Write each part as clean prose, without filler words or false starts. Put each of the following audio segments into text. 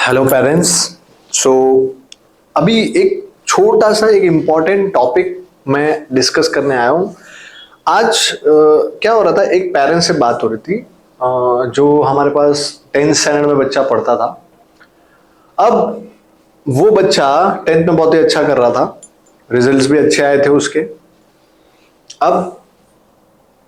Hello parents. सो अभी एक छोटा सा एक इम्पॉर्टेंट टॉपिक मैं डिस्कस करने आया हूँ आज। क्या हो रहा था, एक पेरेंट्स से बात हो रही थी। जो हमारे पास 10th स्टैंडर्ड में बच्चा पढ़ता था। अब वो बच्चा 10th में बहुत ही अच्छा कर रहा था, रिजल्ट्स भी अच्छे आए थे उसके। अब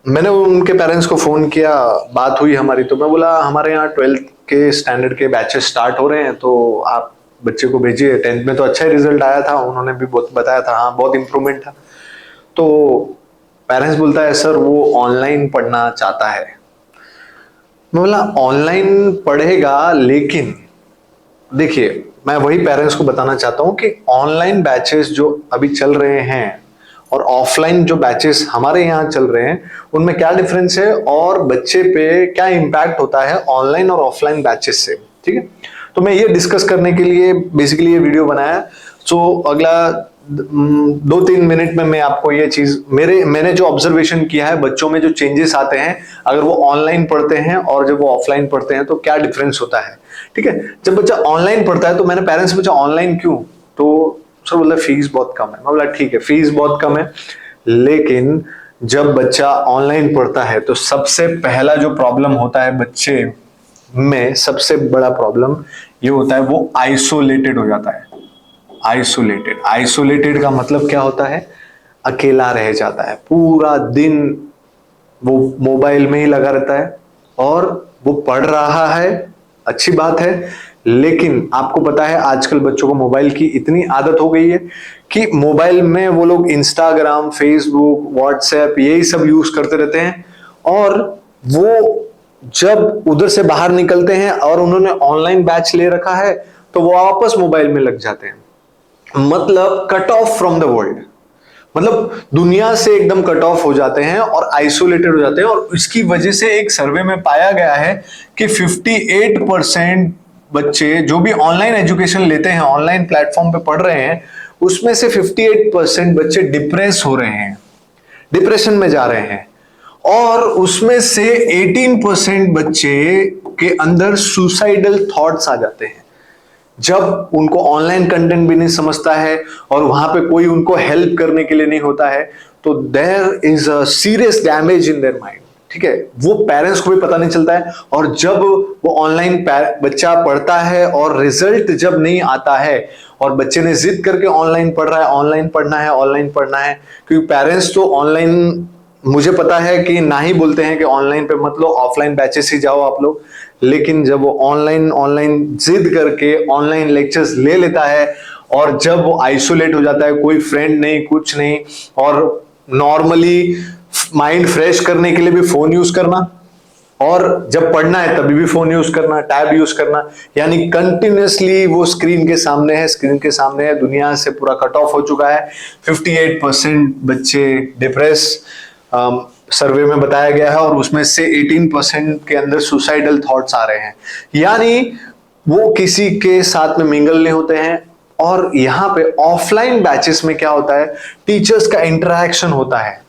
मैंने उनके पेरेंट्स को फोन किया, बात हुई हमारी, तो मैं बोला हमारे यहाँ 12th के स्टैंडर्ड के बैचेस स्टार्ट हो रहे हैं, तो आप बच्चे को भेजिए। 10th में तो अच्छा ही रिजल्ट आया था, उन्होंने भी बहुत बताया था, हाँ बहुत इंप्रूवमेंट था। तो पेरेंट्स बोलता है सर वो ऑनलाइन पढ़ना चाहता है। मैं बोला ऑनलाइन पढ़ेगा, लेकिन देखिए मैं वही पेरेंट्स को बताना चाहता हूँ कि ऑनलाइन बैचेस जो अभी चल रहे हैं और ऑफलाइन जो बैचेस हमारे यहाँ चल रहे हैं उनमें क्या डिफरेंस है और बच्चे पे क्या इम्पैक्ट होता है ऑनलाइन और ऑफलाइन बैचेस से। ठीक है, तो मैं ये डिस्कस करने के लिए बेसिकली ये वीडियो बनाया। सो अगला 2-3 मिनट में मैं आपको ये चीज मैंने जो ऑब्जर्वेशन किया है बच्चों में जो चेंजेस आते हैं अगर वो ऑनलाइन पढ़ते हैं और जब वो ऑफलाइन पढ़ते हैं तो क्या डिफरेंस होता है। ठीक है, जब बच्चा ऑनलाइन पढ़ता है तो मैंने पेरेंट्स से पूछा ऑनलाइन क्यों, तो सर बोला फीस बहुत कम है। मैं बोला ठीक है फीस बहुत कम है, लेकिन जब बच्चा ऑनलाइन पढ़ता है तो सबसे पहला जो प्रॉब्लम होता है बच्चे में, सबसे बड़ा प्रॉब्लम ये होता है वो आइसोलेटेड हो जाता है। आइसोलेटेड का मतलब क्या होता है, अकेला रह जाता है, पूरा दिन वो मोबाइल में ही लगा रहता है। और वो पढ़ रहा है, अच्छी बात है, लेकिन आपको पता है आजकल बच्चों को मोबाइल की इतनी आदत हो गई है कि मोबाइल में वो लोग इंस्टाग्राम, फेसबुक, व्हाट्सएप यही सब यूज करते रहते हैं। और वो जब उधर से बाहर निकलते हैं और उन्होंने ऑनलाइन बैच ले रखा है तो वो वापस मोबाइल में लग जाते हैं। मतलब cut off from the world, मतलब दुनिया से एकदम कट ऑफ हो जाते हैं और आइसोलेटेड हो जाते हैं। और इसकी वजह से एक सर्वे में पाया गया है कि 58% बच्चे जो भी ऑनलाइन एजुकेशन लेते हैं, ऑनलाइन प्लेटफॉर्म पे पढ़ रहे हैं, उसमें से 58% बच्चे डिप्रेस हो रहे हैं, डिप्रेशन में जा रहे हैं। और उसमें से 18% बच्चे के अंदर सुसाइडल थॉट्स आ जाते हैं जब उनको ऑनलाइन कंटेंट भी नहीं समझता है और वहां पे कोई उनको हेल्प करने के लिए नहीं होता है। तो there is a serious damage in their mind. ठीक है, वो पेरेंट्स को भी पता नहीं चलता है। और जब वो ऑनलाइन बच्चा पढ़ता है और रिजल्ट जब नहीं आता है और बच्चे ने जिद करके ऑनलाइन पढ़ रहा है, ऑनलाइन पढ़ना है, ऑनलाइन पढ़ना है, क्योंकि पेरेंट्स तो ऑनलाइन, मुझे पता है कि ना ही बोलते हैं कि ऑनलाइन पे मत लो, ऑफलाइन बैचेस ही जाओ आप लोग। लेकिन जब वो ऑनलाइन ऑनलाइन जिद करके ऑनलाइन लेक्चर्स ले लेता है और जब वो आइसोलेट हो जाता है, कोई फ्रेंड नहीं, कुछ नहीं, और नॉर्मली माइंड फ्रेश करने के लिए भी फोन यूज करना, और जब पढ़ना है तभी भी फोन यूज करना, टैब यूज करना, यानी कंटिन्यूअसली वो स्क्रीन के सामने है, स्क्रीन के सामने है, दुनिया से पूरा कट ऑफ हो चुका है। 58% बच्चे डिप्रेस सर्वे में बताया गया है, और उसमें से 18% के अंदर सुसाइडल थॉट्स आ रहे हैं, यानी वो किसी के साथ में मिंगल नहीं होते हैं। और यहाँ पे ऑफलाइन बैचेस में क्या होता है, टीचर्स का इंटरेक्शन होता है,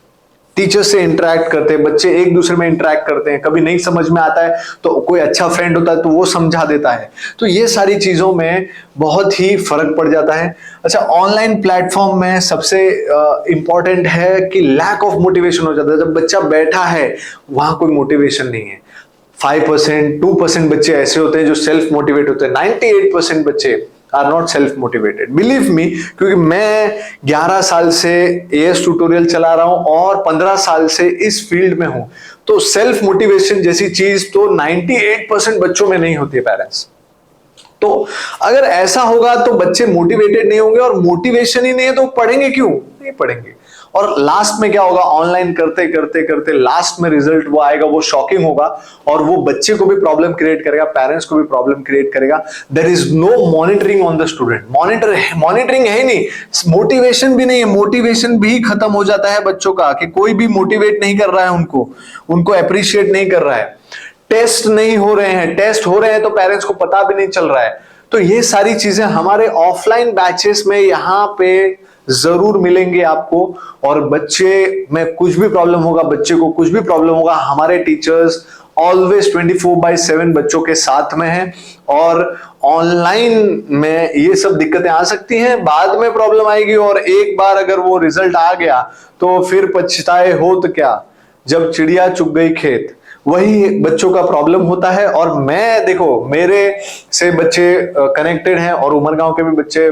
टीचर से इंटरेक्ट करते हैं बच्चे, एक दूसरे में इंटरेक्ट करते हैं, कभी नहीं समझ में आता है तो कोई अच्छा फ्रेंड होता है तो वो समझा देता है। तो ये सारी चीजों में बहुत ही फर्क पड़ जाता है। अच्छा, ऑनलाइन प्लेटफॉर्म में सबसे इंपॉर्टेंट है कि लैक ऑफ मोटिवेशन हो जाता है। जब बच्चा बैठा है वहां कोई मोटिवेशन नहीं है। 5%, 2% बच्चे ऐसे होते हैं जो सेल्फ मोटिवेट होते हैं, 98% बच्चे are not self motivated, believe me, क्योंकि मैं 11 साल से एएस ट्यूटोरियल चला रहा हूं और 15 साल से इस फील्ड में हूं। तो सेल्फ मोटिवेशन जैसी चीज तो 98% बच्चों में नहीं होती है पेरेंट्स। तो अगर ऐसा होगा तो बच्चे मोटिवेटेड नहीं होंगे, और मोटिवेशन ही नहीं है तो पढ़ेंगे क्यों, नहीं पढ़ेंगे। और लास्ट में क्या होगा, ऑनलाइन करते करते करते लास्ट में रिजल्ट वो आएगा, वो शॉकिंग होगा, और वो बच्चे को भी प्रॉब्लम क्रिएट करेगा, पेरेंट्स को भी प्रॉब्लम क्रिएट करेगा। There is no monitoring on the student, monitoring है ही नहीं, मोटिवेशन भी नहीं है, मोटिवेशन भी खत्म हो जाता है बच्चों का, कि कोई भी मोटिवेट नहीं कर रहा है उनको अप्रिशिएट नहीं कर रहा है। टेस्ट नहीं हो रहे हैं, टेस्ट हो रहे हैं तो पेरेंट्स को पता भी नहीं चल रहा है। तो ये सारी चीजें हमारे ऑफलाइन बैचेस में यहाँ पे जरूर मिलेंगे आपको। और बच्चे में कुछ भी प्रॉब्लम होगा, बच्चे को कुछ भी प्रॉब्लम होगा, हमारे टीचर्स ऑलवेज 24/7 बच्चों के साथ में है। और ऑनलाइन में ये सब दिक्कतें आ सकती हैं, बाद में प्रॉब्लम आएगी, और एक बार अगर वो रिजल्ट आ गया तो फिर पछताए हो तो क्या, जब चिड़िया चुग गई खेत, वही बच्चों का प्रॉब्लम होता है। और मैं देखो, मेरे से बच्चे कनेक्टेड हैं और उमरगांव के भी बच्चे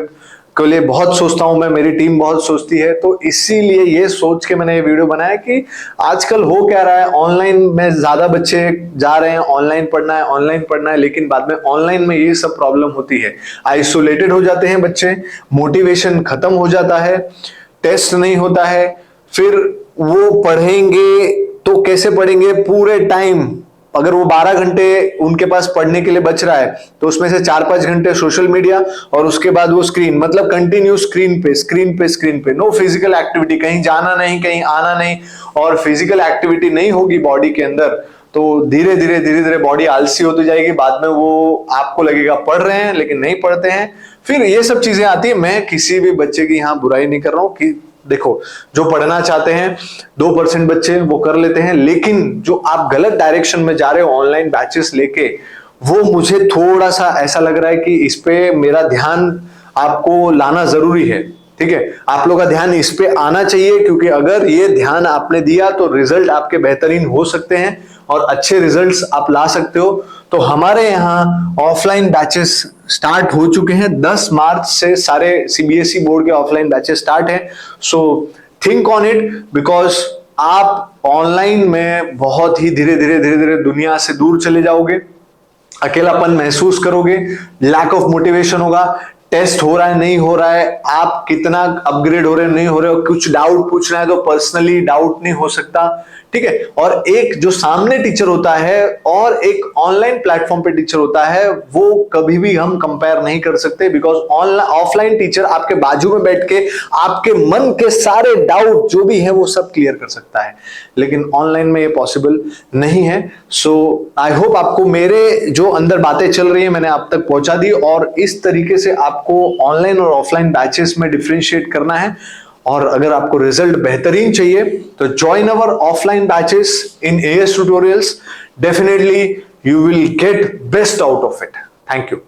के लिए बहुत सोचता हूं मैं, मेरी टीम बहुत सोचती है, तो इसीलिए ये सोच के मैंने ये वीडियो बनाया कि आजकल हो क्या रहा है, ऑनलाइन में ज्यादा बच्चे जा रहे हैं, ऑनलाइन पढ़ना है, लेकिन बाद में ऑनलाइन में ये सब प्रॉब्लम होती है, आइसोलेटेड हो जाते हैं बच्चे, मोटिवेशन खत्म हो जाता है, टेस्ट नहीं होता है, फिर वो पढ़ेंगे तो कैसे पढ़ेंगे पूरे टाइम, अगर वो 12 घंटे उनके पास पढ़ने के लिए बच रहा है तो उसमें से 4-5 घंटे सोशल मीडिया, और उसके बाद वो स्क्रीन, मतलब कंटिन्यू स्क्रीन पे, नो फिजिकल एक्टिविटी, कहीं जाना नहीं, कहीं आना नहीं, और फिजिकल एक्टिविटी नहीं होगी बॉडी के अंदर, तो धीरे धीरे बॉडी आलसी होती जाएगी, बाद में वो आपको लगेगा पढ़ रहे हैं लेकिन नहीं पढ़ते हैं, फिर ये सब चीजें आती है। मैं किसी भी बच्चे की यहाँ बुराई नहीं कर रहा हूँ कि देखो, जो पढ़ना चाहते हैं 2% बच्चे वो कर लेते हैं, लेकिन जो आप गलत डायरेक्शन में जा रहे हो ऑनलाइन बैचेस लेके, वो मुझे थोड़ा सा ऐसा लग रहा है कि इस पे मेरा ध्यान आपको लाना जरूरी है। ठीक है, आप लोग का ध्यान इस पे आना चाहिए, क्योंकि अगर ये ध्यान आपने दिया तो रिजल्ट आपके बेहतरीन हो सकते हैं और अच्छे रिजल्ट्स आप ला सकते हो। तो हमारे यहाँ ऑफलाइन बैचेस स्टार्ट हो चुके हैं, 10 मार्च से सारे सीबीएसई बोर्ड के ऑफलाइन बैचेस स्टार्ट हैं। So think on it, because आप ऑनलाइन में बहुत ही धीरे धीरे दुनिया से दूर चले जाओगे, अकेलापन महसूस करोगे, लैक ऑफ मोटिवेशन होगा, टेस्ट हो रहा है नहीं हो रहा है, आप कितना अपग्रेड हो रहे हो नहीं हो रहे हो, कुछ डाउट पूछना है तो पर्सनली डाउट नहीं हो सकता। ठीक है, और एक जो सामने टीचर होता है और एक ऑनलाइन प्लेटफॉर्म पे टीचर होता है, वो कभी भी हम कंपेयर नहीं कर सकते, बिकॉज ऑनलाइन ऑफलाइन टीचर आपके बाजू में बैठ के आपके मन के सारे डाउट जो भी है वो सब क्लियर कर सकता है, लेकिन ऑनलाइन में ये पॉसिबल नहीं है। सो आई होप आपको मेरे जो अंदर बातें चल रही है मैंने आप तक पहुंचा दी, और इस तरीके से आपको ऑनलाइन और ऑफलाइन बैचेस में डिफरेंशिएट करना है। और अगर आपको रिजल्ट बेहतरीन चाहिए तो join our offline batches in AS tutorials, definitely you will get best out of it. Thank you.